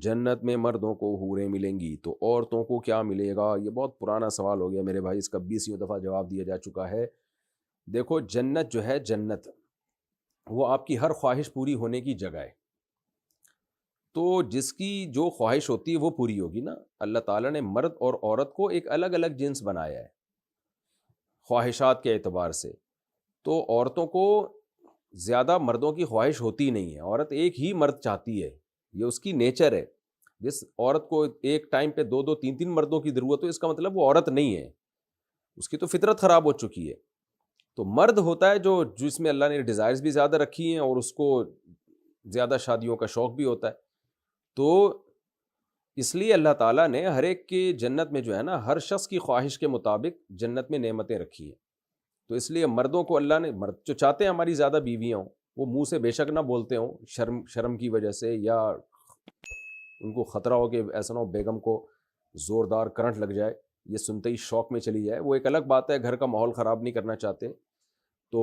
جنت میں مردوں کو حوریں ملیں گی تو عورتوں کو کیا ملے گا؟ یہ بہت پرانا سوال ہو گیا میرے بھائی، اس کا 20 دفعہ جواب دیا جا چکا ہے۔ دیکھو جنت جو ہے، جنت وہ آپ کی ہر خواہش پوری ہونے کی جگہ ہے، تو جس کی جو خواہش ہوتی ہے وہ پوری ہوگی نا۔ اللہ تعالیٰ نے مرد اور عورت کو ایک الگ الگ جنس بنایا ہے خواہشات کے اعتبار سے، تو عورتوں کو زیادہ مردوں کی خواہش ہوتی نہیں ہے، عورت ایک ہی مرد چاہتی ہے، یہ اس کی نیچر ہے۔ جس عورت کو ایک ٹائم پہ دو دو تین تین مردوں کی ضرورت ہو، اس کا مطلب وہ عورت نہیں ہے، اس کی تو فطرت خراب ہو چکی ہے۔ تو مرد ہوتا ہے جو جس میں اللہ نے ڈیزائرز بھی زیادہ رکھی ہیں اور اس کو زیادہ شادیوں کا شوق بھی ہوتا ہے، تو اس لیے اللہ تعالیٰ نے ہر ایک کی جنت میں جو ہے نا، ہر شخص کی خواہش کے مطابق جنت میں نعمتیں رکھی ہیں۔ تو اس لیے مردوں کو اللہ نے، مرد جو چاہتے ہیں ہماری زیادہ بیویاں ہوں، وہ منہ سے بے شک نہ بولتے ہوں، شرم کی وجہ سے، یا ان کو خطرہ ہو کہ ایسا نہ ہو بیگم کو زوردار کرنٹ لگ جائے، یہ سنتے ہی شوق میں چلی جائے، وہ ایک الگ بات ہے، گھر کا ماحول خراب نہیں کرنا چاہتے تو،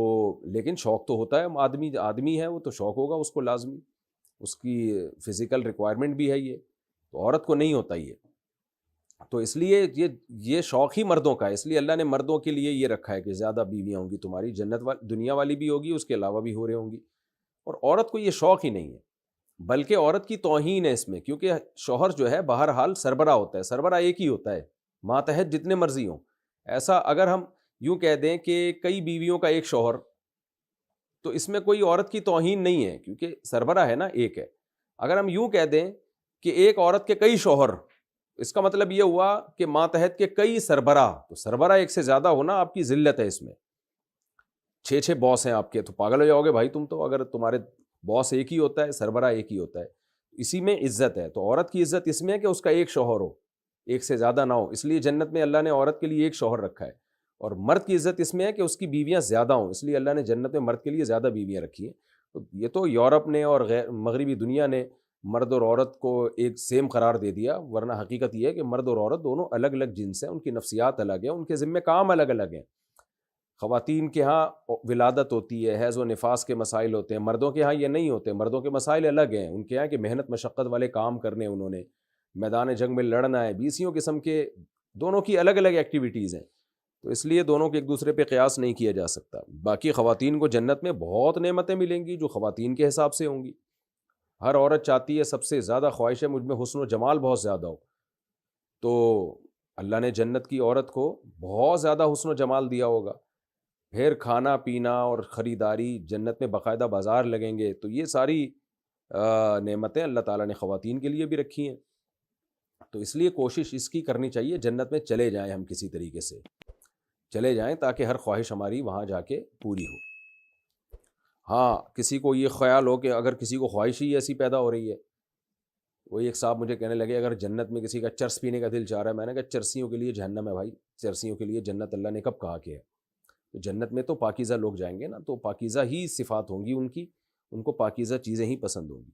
لیکن شوق تو ہوتا ہے، آدمی ہے وہ تو شوق ہوگا اس کو لازمی، اس کی فزیکل ریکوائرمنٹ بھی ہے یہ، تو عورت کو نہیں ہوتا یہ۔ تو اس لیے یہ شوق ہی مردوں کا ہے، اس لیے اللہ نے مردوں کے لیے یہ رکھا ہے کہ زیادہ بیویاں ہوں گی تمہاری، جنت دنیا والی بھی ہوگی، اس کے علاوہ بھی ہو رہے ہوں گی، اور عورت کو یہ شوق ہی نہیں ہے، بلکہ عورت کی توہین ہے اس میں، کیونکہ شوہر جو ہے بہرحال سربراہ ہوتا ہے، سربراہ ایک ہی ہوتا ہے، ماتحت جتنے مرضی ہوں۔ ایسا اگر ہم یوں کہہ دیں کہ کئی بیویوں کا ایک شوہر، تو اس میں کوئی عورت کی توہین نہیں ہے، کیونکہ سربراہ ہے نا، ایک ہے۔ اگر ہم یوں کہہ دیں کہ ایک عورت کے کئی شوہر، اس کا مطلب یہ ہوا کہ ماتحت کے کئی سربراہ، تو سربراہ ایک سے زیادہ ہونا آپ کی ذلت ہے، اس میں 6 باس ہیں آپ کے، تو پاگل ہو جاؤ گے بھائی تم تو، اگر تمہارے باس ایک ہی ہوتا ہے، سربراہ ایک ہی ہوتا ہے، اسی میں عزت ہے۔ تو عورت کی عزت اس میں ہے کہ اس کا ایک شوہر ہو، ایک سے زیادہ نہ ہو، اس لیے جنت میں اللہ نے عورت کے لیے ایک شوہر رکھا ہے، اور مرد کی عزت اس میں ہے کہ اس کی بیویاں زیادہ ہوں، اس لیے اللہ نے جنت میں مرد کے لیے زیادہ بیویاں رکھی ہیں۔ تو یہ تو یورپ نے اور مغربی دنیا نے مرد اور عورت کو ایک سیم قرار دے دیا، ورنہ حقیقت یہ ہے کہ مرد اور عورت دونوں الگ الگ جنس ہیں، ان کی نفسیات الگ ہیں، ان کے ذمہ کام الگ الگ ہیں۔ خواتین کے ہاں ولادت ہوتی ہے، حیض و نفاس کے مسائل ہوتے ہیں، مردوں کے ہاں یہ نہیں ہوتے، مردوں کے مسائل الگ ہیں، ان کے ہاں کہ محنت مشقت والے کام کرنے، انہوں نے میدان جنگ میں لڑنا ہے، 20 قسم کے، دونوں کی الگ الگ ایکٹیویٹیز ہیں، تو اس لیے دونوں کے ایک دوسرے پہ قیاس نہیں کیا جا سکتا۔ باقی خواتین کو جنت میں بہت نعمتیں ملیں گی جو خواتین کے حساب سے ہوں گی۔ ہر عورت چاہتی ہے، سب سے زیادہ خواہش ہے مجھ میں حسن و جمال بہت زیادہ ہو، تو اللہ نے جنت کی عورت کو بہت زیادہ حسن و جمال دیا ہوگا، پھر کھانا پینا اور خریداری، جنت میں باقاعدہ بازار لگیں گے، تو یہ ساری نعمتیں اللہ تعالیٰ نے خواتین کے لیے بھی رکھی ہیں۔ تو اس لیے کوشش اس کی کرنی چاہیے جنت میں چلے جائیں، ہم کسی طریقے سے چلے جائیں تاکہ ہر خواہش ہماری وہاں جا کے پوری ہو۔ ہاں کسی کو یہ خیال ہو کہ اگر کسی کو خواہش ہی ایسی پیدا ہو رہی ہے، وہی ایک صاحب مجھے کہنے لگے اگر جنت میں کسی کا چرس پینے کا دل چاہ رہا ہے، میں نے کہا چرسیوں کے لیے جہنم ہے بھائی، چرسیوں کے لیے جنت اللہ نے کب کہا کہ ہے؟ تو جنت میں تو پاکیزہ لوگ جائیں گے نا، تو پاکیزہ ہی صفات ہوں گی ان کی، ان کو پاکیزہ چیزیں ہی پسند ہوں گی۔